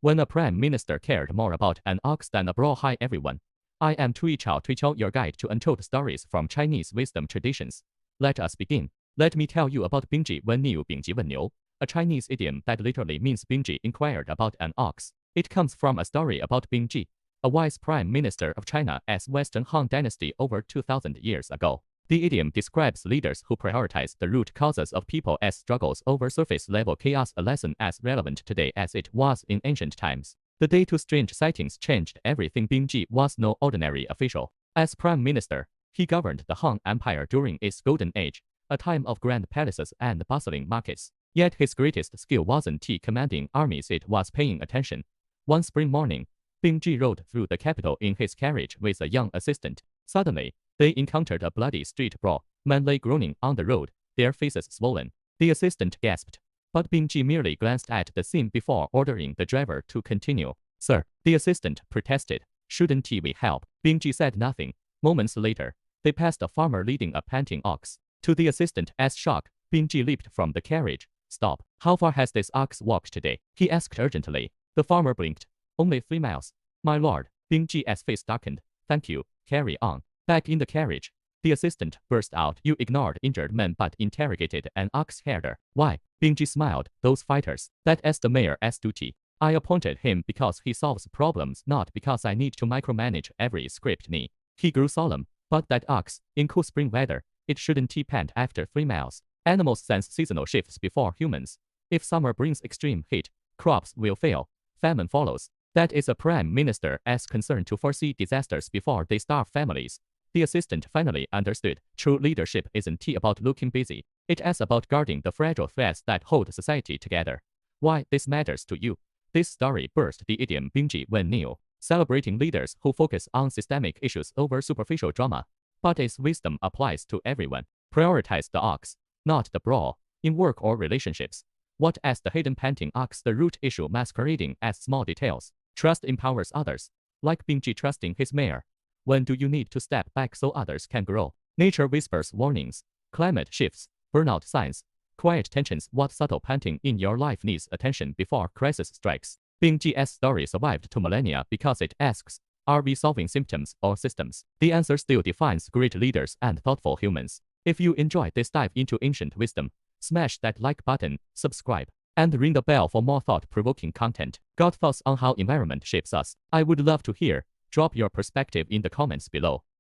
when a prime minister cared more about an ox than a brawl. Hi everyone. I am Tuei Ciao, your guide to untold stories from Chinese wisdom traditions. Let us begin. Let me tell you about Bingji Wen Niu, Bingji Wen Niu, a Chinese idiom that literally means Bingji inquired about an ox. It comes from a story about Bingji, a wise prime minister of China's Western Han Dynasty over 2,000 years ago. The idiom describes leaders who prioritize the root causes of people's struggles over surface-level chaos, a lesson as relevant today as it was in ancient times. The day two strange sightings changed everything. Bingji was no ordinary official. As prime minister, he governed the Han Empire during its golden age, a time of grand palaces and bustling markets. Yet his greatest skill wasn't commanding armies, it was paying attention. One spring morning, Bingji rode through the capital in his carriage with a young assistant. Suddenly, they encountered a bloody street brawl. Men lay groaning on the road, their faces swollen. The assistant gasped, but Bingji merely glanced at the scene before ordering the driver to continue. Sir, the assistant protested, shouldn't we help? Bingji said nothing. Moments later, they passed a farmer leading a panting ox. To the assistant's shock, Bingji leaped from the carriage. Stop. How far has this ox walked today? He asked urgently. The farmer blinked. Only 3 miles. My lord. Bingji's face darkened. Thank you. Carry on. Back in the carriage, the assistant burst out. You ignored injured men but interrogated an ox herder. Why? Bingji smiled. Those fighters. That's the mayor's duty. I appointed him because he solves problems, not because I need to micromanage every scrapney. He grew solemn. But that ox, in cool spring weather, it shouldn't pant after 3 miles. Animals sense seasonal shifts before humans. If summer brings extreme heat, crops will fail. Famine follows. That is a prime minister's concern, to foresee disasters before they starve families. The assistant finally understood. True leadership isn't about looking busy. It's about guarding the fragile threads that hold society together. Why this matters to you? This story burst the idiom Bingji Wen Niu, celebrating leaders who focus on systemic issues over superficial drama. But its wisdom applies to everyone. Prioritize the ox, not the brawl, in work or relationships. What as the hidden panting ox, the root issue masquerading as small details. Trust empowers others, like Bingji trusting his mayor. When do you need to step back so others can grow? Nature whispers warnings, climate shifts, burnout signs, quiet tensions. What subtle panting in your life needs attention before crisis strikes? Bingji's story survived to millennia because it asks, are we solving symptoms or systems? The answer still defines great leaders and thoughtful humans. If you enjoyed this dive into ancient wisdom, smash that like button, subscribe, and ring the bell for more thought-provoking content. Got thoughts on how environment shapes us? I would love to hear. Drop your perspective in the comments below.